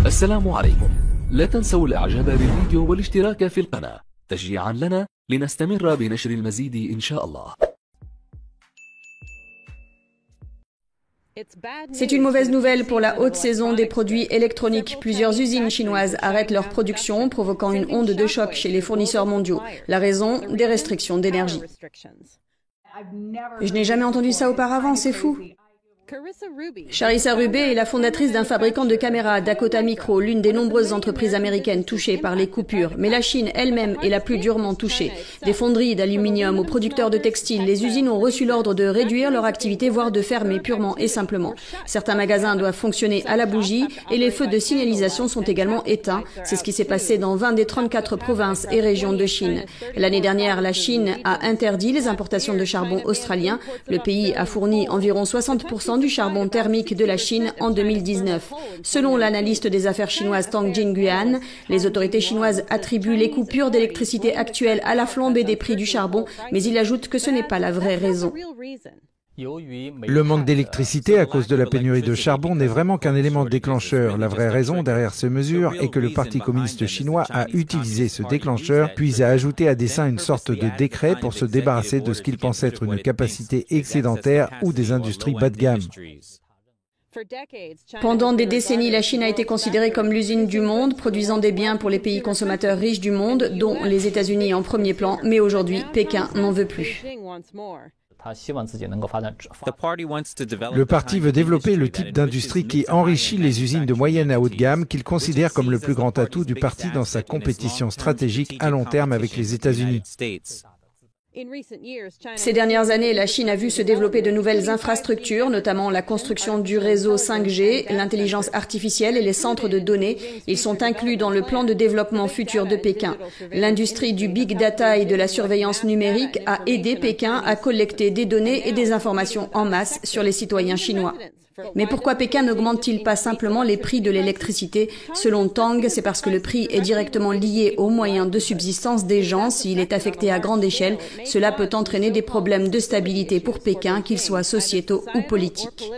السلام عليكم. لا تنسوا الاعجاب بالفيديو والاشتراك في القناة تشجيعا لنا لنستمر بنشر المزيد إن شاء الله. C'est une mauvaise nouvelle pour la haute saison des produits électroniques. Plusieurs usines chinoises arrêtent leur production, provoquant une onde de choc chez les fournisseurs mondiaux. La raison, des restrictions d'énergie. Je n'ai jamais entendu ça auparavant, c'est fou. Charissa Rubé est la fondatrice d'un fabricant de caméras, Dakota Micro, l'une des nombreuses entreprises américaines touchées par les coupures. Mais la Chine elle-même est la plus durement touchée. Des fonderies d'aluminium aux producteurs de textiles, les usines ont reçu l'ordre de réduire leur activité, voire de fermer purement et simplement. Certains magasins doivent fonctionner à la bougie et les feux de signalisation sont également éteints. C'est ce qui s'est passé dans 20 des 34 provinces et régions de Chine. L'année dernière, la Chine a interdit les importations de charbon australien. Le pays a fourni environ 60% du charbon thermique de la Chine en 2019. Selon l'analyste des affaires chinoises Tang Jingguan, les autorités chinoises attribuent les coupures d'électricité actuelles à la flambée des prix du charbon, mais il ajoute que ce n'est pas la vraie raison. Le manque d'électricité à cause de la pénurie de charbon n'est vraiment qu'un élément déclencheur. La vraie raison derrière ces mesures est que le Parti communiste chinois a utilisé ce déclencheur, puis a ajouté à dessein une sorte de décret pour se débarrasser de ce qu'il pense être une capacité excédentaire ou des industries bas de gamme. Pendant des décennies, la Chine a été considérée comme l'usine du monde, produisant des biens pour les pays consommateurs riches du monde, dont les États-Unis en premier plan, mais aujourd'hui, Pékin n'en veut plus. Le parti veut développer le type d'industrie qui enrichit les usines de moyenne à haute gamme qu'il considère comme le plus grand atout du parti dans sa compétition stratégique à long terme avec les États-Unis. Ces dernières années, la Chine a vu se développer de nouvelles infrastructures, notamment la construction du réseau 5G, l'intelligence artificielle et les centres de données. Ils sont inclus dans le plan de développement futur de Pékin. L'industrie du big data et de la surveillance numérique a aidé Pékin à collecter des données et des informations en masse sur les citoyens chinois. Mais pourquoi Pékin n'augmente-t-il pas simplement les prix de l'électricité? Selon Tang, c'est parce que le prix est directement lié aux moyens de subsistance des gens. S'il est affecté à grande échelle, cela peut entraîner des problèmes de stabilité pour Pékin, qu'ils soient sociétaux ou politiques.